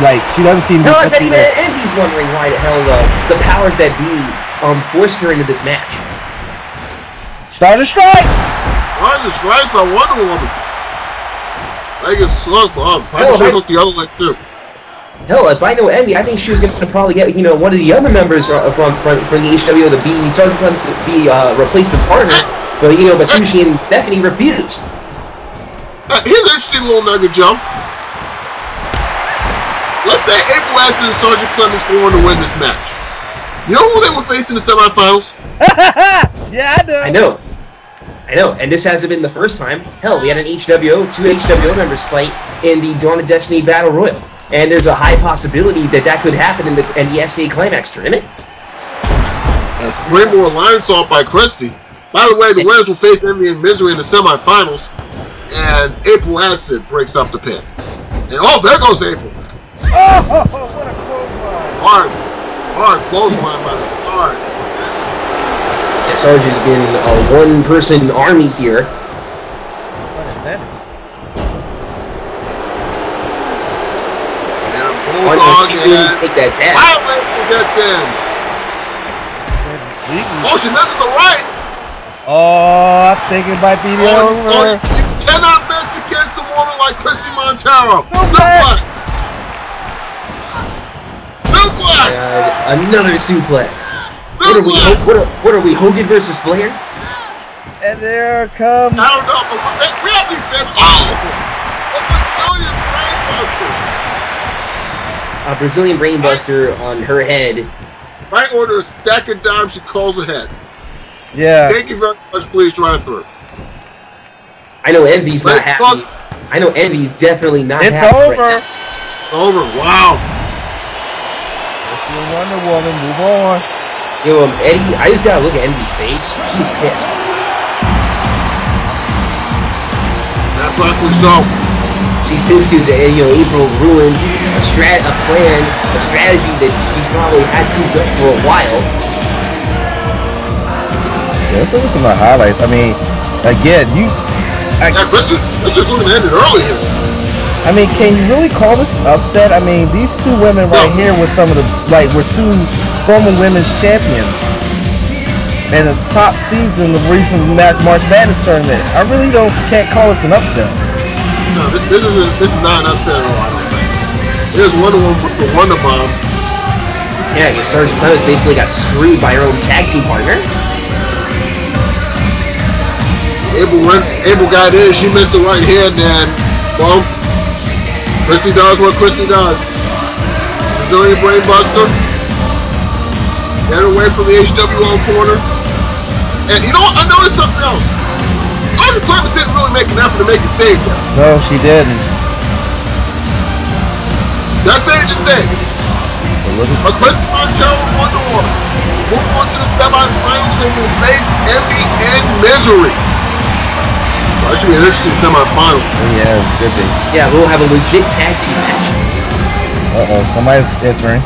Like, she doesn't seem to hell, I bet even Envy's wondering why the hell the powers that be forced her into this match. Start a strike! Start a strike by Wonder Woman. I guess I should look the other way too. Hell, if I know Envy, I think she was going to probably get, you know, one of the other members from the HWO to be Sergeant Clemens to be replacement partner. But, you know, Basushi and Stephanie refused. Here's an interesting little nugget, Joe. Let's say April Aston and Sergeant Clemens go on to win this match. You know who they were facing in the semifinals? Yeah, I know. I know, and this hasn't been the first time. Hell, we had an HWO, 2 HWO members fight in the Dawn of Destiny Battle Royal. And there's a high possibility that that could happen in the SA Climax tournament. A Springboard line assault by Christie. By the way, the winners will face Envy and Misery in the semifinals. And April Acid breaks up the pin. And oh, there goes April. Oh, what a clothesline. Hard clothesline by the Stars. Yeah, Sarge has been a one-person army here. What is that? And a bulldog and take that tag. gets in. Oh, she misses the right. Oh, I think it might be the over. You cannot miss against a woman like Christy Montero. Suplex. Another suplex. What are we, Hogan versus Flair? And there comes... I don't know, but we have these been... Oh! A Brazilian A Brazilian brainbuster. brainbuster on her head. Right order, a stack of dimes, she calls ahead. Yeah. Thank you very much, please drive through. I know Envy's not happy. I know Envy's definitely not happy. It's over. Right it's over, wow. Wonder Woman, move on. Yo, Eddie, I just gotta look at Envy's face. She's pissed. That's rightfully so. She's pissed because April ruined a strategy that she's probably had cooked up for a while. Yeah, those are some of the highlights. I mean, again, this just would have ended earlier. I mean, can you really call this upset? I mean, these two women right here were some of the, were two former women's champions. And the top seeds in the recent March Madness tournament. I really can't call this an upset. No, this is not an upset at all, I don't think. Here's Wonder Woman with the Wonder Bomb. Yeah, because Sergeant Clemens basically got screwed by her own tag team partner. April got in, she missed the right hand, and, well, Christy does what Christy does. Brazilian brainbuster. Get away from the HWO corner. And you know what? I noticed something else. Sergeant Clemens didn't really make an effort to make a save there. No, she didn't. That's it, just say. But Christy Montero won the order. Move on to the semifinals and will face Envy and Misery. That should be an interesting semifinal. Yeah, it should be. Yeah, we'll have a legit tag team match. Uh-oh, somebody's entering.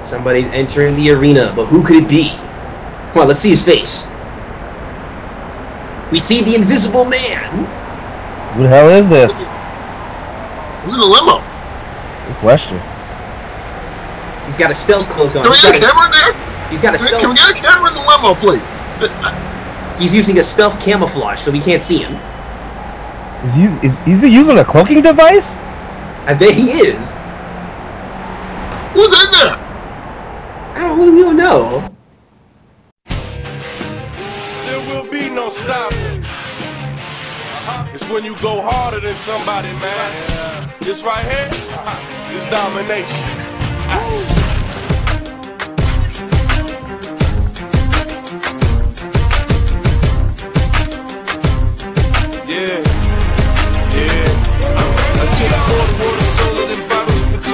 Somebody's entering the arena, but who could it be? Come on, let's see his face. We see the Invisible Man. Who the hell is this? Who's in the limo? Good question. He's got a stealth cloak on. Can we get a camera in there? He's got a stealth... Can we get a camera in the limo, please? He's using a stealth camouflage, so we can't see him. Is he using a cloaking device? I bet he is. Who's in there? We don't know. There will be no stopping. It's when you go harder than somebody, man. This right here is domination. Yeah. I took water sold in bottles for $2.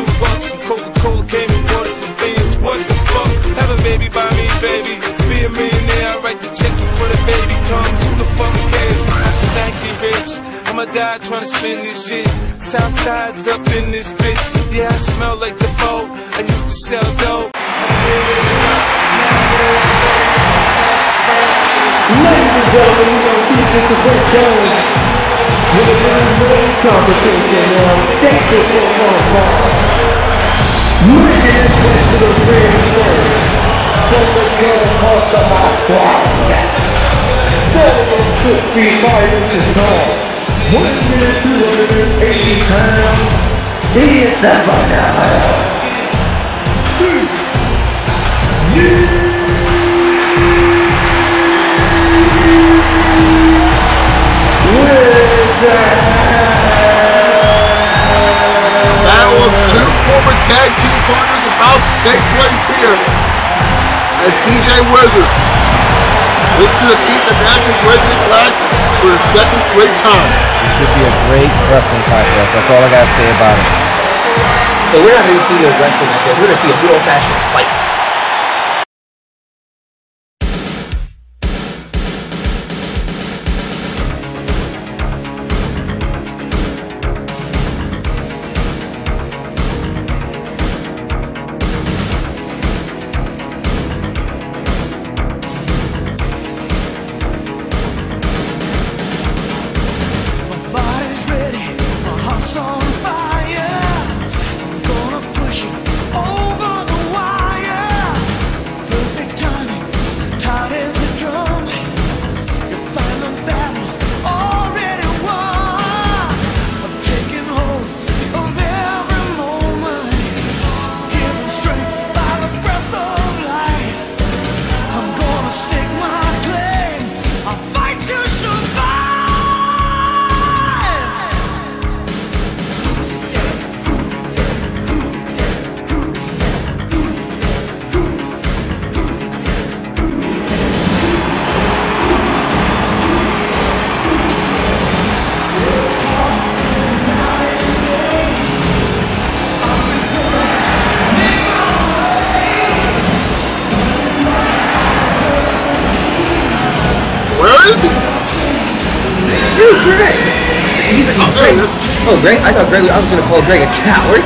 From Coca-Cola came and bought it for billions. What the fuck? Have a baby by me, baby. Be a millionaire, I write the check before the baby comes. Who the fuck cares? I'm stanky rich. I'ma die trying to spend this shit. Southside's up in this bitch. Yeah, I smell like the boat. I used to sell dope. Ladies and gentlemen, we're going to keep this event going. Competition now. Thank you for moving into the ring first. From the gun off the hot block. 765 inches tall. 1,280 pounds. He is the banana. Battle of two former tag team partners about to take place here as CJ Wizard looks to defeat the natural Gregory Black for the second straight time. It should be a great wrestling contest. That's all I gotta say about it. But we're not going to see a wrestling match. We're going to see a good old-fashioned fight. Here's Greg. Greg. Oh, Greg? I thought Greg. I was gonna call Greg a coward.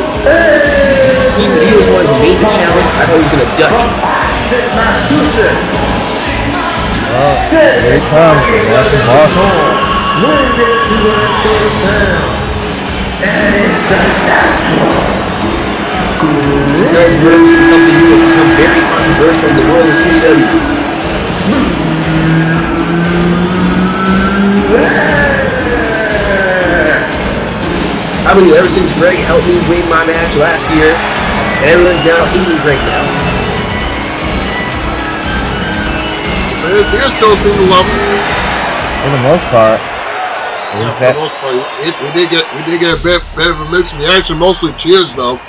He was the one who made the challenge. I thought he was gonna duck it. Oh, here it comes. That's the boss. Greg Brooks is helping you become very controversial in the world of CW. I believe ever since Greg helped me win my match last year, and everyone's now hating Greg now. They still seem to love him. For the most part. Yeah, for the most part, he did get a bit of a mix in the action, mostly cheers though.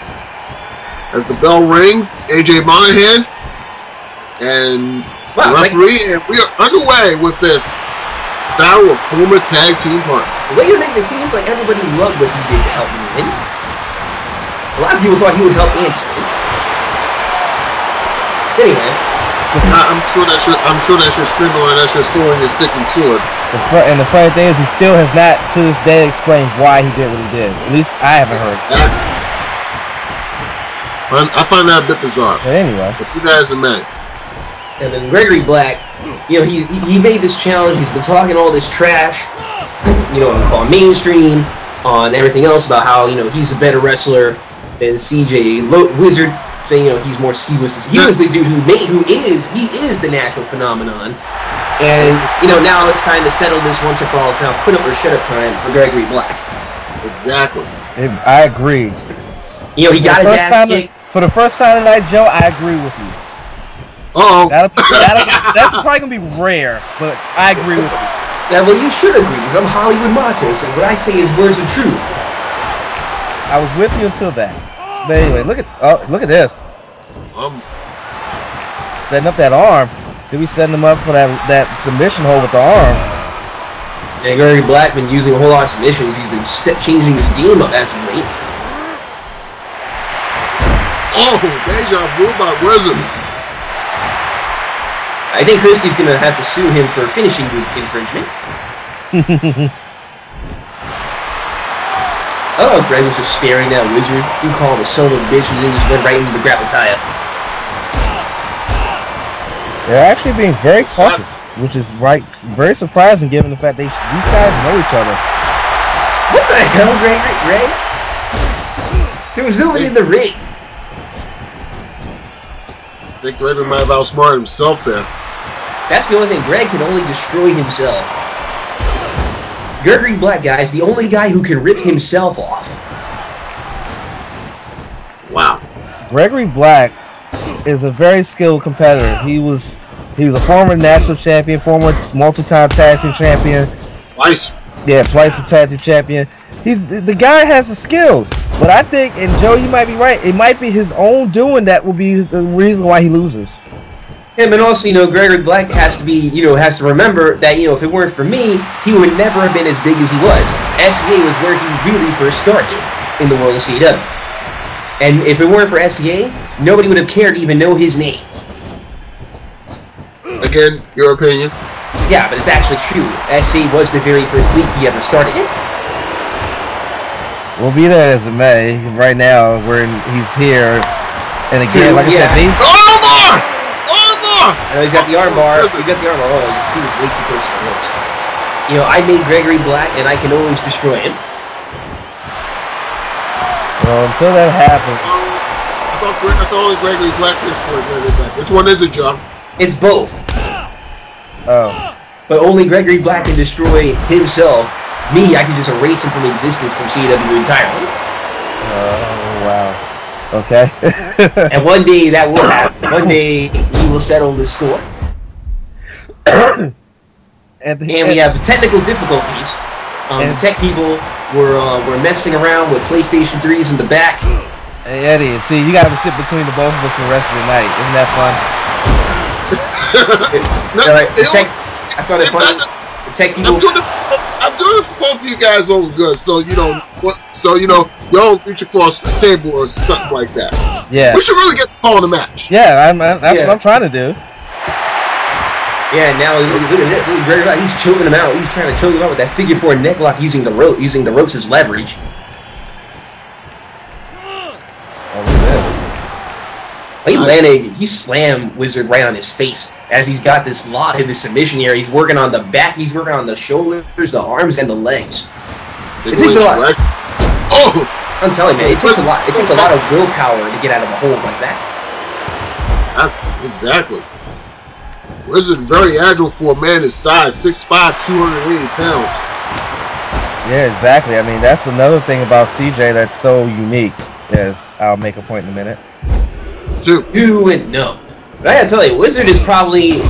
As the bell rings, AJ Monahan and the referee, and we are underway with this battle of former tag team partners. The way you're making it seem like everybody loved what he did to help me win. A lot of people thought he would help Andy win. Anyway. I'm sure that's your spindle and that's your story and you're sticking to it. And the funny thing is, he still has not, to this day, explained why he did what he did. At least I haven't heard. I find that a bit bizarre. But anyway. But you guys are mad. And then Gregory Black, you know, he made this challenge. He's been talking all this trash, you know, on mainstream, on everything else about how, you know, he's a better wrestler than CJ Wizard, saying, you know, he was the dude who is the natural phenomenon. And, you know, now it's time to settle this once and for all. It's now put up or shut up time for Gregory Black. Exactly. I agree. You know, he got his ass kicked. For the first time tonight, Joe, I agree with you. That's probably gonna be rare, but I agree with you. Yeah, well, you should agree, because I'm Hollywood Matos, and what I say is words of truth. I was with you until that. But anyway, look at this. Setting up that arm. Did we setting him up for that submission hold with the arm? And Gregory Black been using a whole lot of submissions. He's been changing his game up as of late. Oh, deja vu by Wizard. I think Christie's gonna have to sue him for finishing move infringement. Oh, Greg was just staring at Wizard. You call him a son of a bitch, and then just went right into the grappataya. They're actually being very cautious, which is very surprising given the fact these guys know each other. the hell, Greg? There was nobody in the ring. I think Gregory might have outsmarted himself there. That's the only thing. Greg can only destroy himself. Gregory Black, guys, the only guy who can rip himself off. Wow. Gregory Black is a very skilled competitor. He was a former national champion, former multi-time tag team champion. Twice. Yeah, twice a tag team champion. The guy has the skills. But I think, and Joe, you might be right, it might be his own doing that will be the reason why he loses. Yeah, but also, Gregory Black has to remember that, if it weren't for me, he would never have been as big as he was. SCA was where he really first started in the world of CW. And if it weren't for SCA, nobody would have cared to even know his name. Again, your opinion? Yeah, but it's actually true. SCA was the very first league he ever started in. We'll be there as it may. Right now, he's here. And again, like I said, Armbar! I know he's got the armbar. He's got the armbar. Oh, he was way too close to the ropes. I made Gregory Black, and I can always destroy him. Well, until that happens. I thought only Gregory Black destroyed Gregory Black. Which one is it, John? It's both. Oh. But only Gregory Black can destroy himself. Me, I can just erase him from existence from CW entirely. Oh, wow. Okay. And one day that will happen. One day we will settle this score. And we have technical difficulties. The tech people were messing around with PlayStation 3s in the back. Hey Eddie, see, you gotta sit between the both of us for the rest of the night. Isn't that fun? I found it funny. The tech people. I'm doing it for both of you guys over good, so y'all don't reach across the table or something like that. Yeah. We should really get the call in the match. Yeah, that's what I'm trying to do. Yeah, now look at this. He's choking him out. He's trying to choke him out with that figure 4 neck lock using the ropes as leverage. Oh, look at this. He slammed Wizard right on his face as he's got this submission here. He's working on the back, he's working on the shoulders, the arms, and the legs. It takes a lot. Oh! I'm telling you, man, it takes a lot. It takes a lot of willpower to get out of a hold like that. That's exactly. Wizard very agile for a man his size, 6'5", 280 pounds. Yeah, exactly. I mean, that's another thing about CJ that's so unique. Yes, I'll make a point in a minute. Who would know? But I gotta tell you, Wizard is probably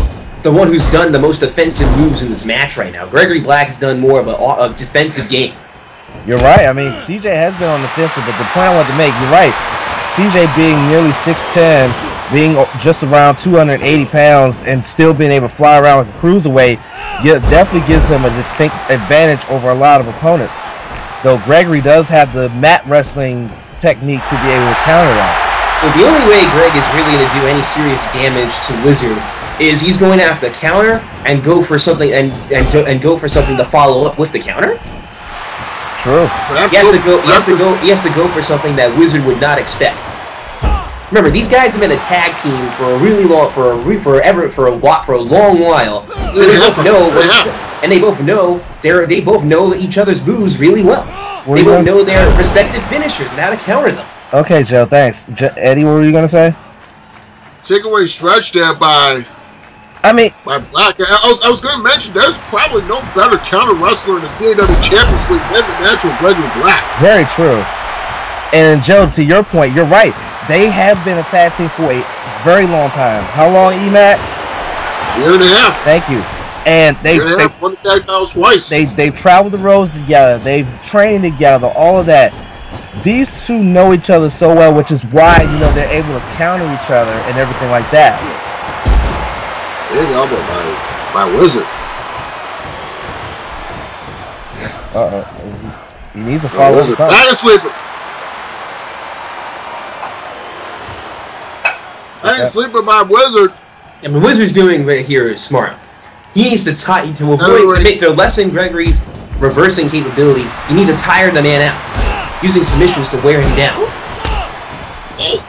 the one who's done the most offensive moves in this match right now. Gregory Black has done more of a defensive game. You're right. I mean, CJ has been on the defensive, but the point I want to make, you're right. CJ being nearly 6'10", being just around 280 pounds, and still being able to fly around like a cruiserweight, definitely gives him a distinct advantage over a lot of opponents. Though Gregory does have the mat wrestling technique to be able to counter that. Well, the only way Greg is really going to do any serious damage to Wizard is he's going after the counter and go for something and go for something to follow up with the counter. True. He has to go for something that Wizard would not expect. Remember, these guys have been a tag team for a really long, for a long while. So they both know they both know each other's moves really well. They both know their respective finishers and how to counter them. Okay, Joe, thanks. Eddie, what were you gonna say? Takeaway stretch there by Black. I was gonna mention there's probably no better counter wrestler in the CAW Champions League than the natural Gregory Black. Very true. And Joe, to your point, you're right. They have been a tag team for a very long time. How long, E-Mac? Year and a half. Thank you. And they've traveled the roads together. They've trained together. All of that. These two know each other so well, which is why they're able to counter each other and everything like that. Big elbow by Wizard. He needs to follow up. Back sleeper. Back sleeper by Wizard. And what Wizard's doing right here is smart. He needs to lessen Gregory's reversing capabilities. You need to tire the man out, using submissions to wear him down. Oh.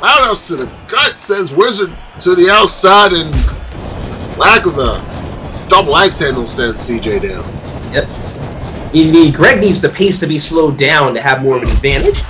Roundhouse to the gut sends Wizard to the outside, and lack of the double axe handle sends CJ down. Yep. Greg needs the pace to be slowed down to have more of an advantage.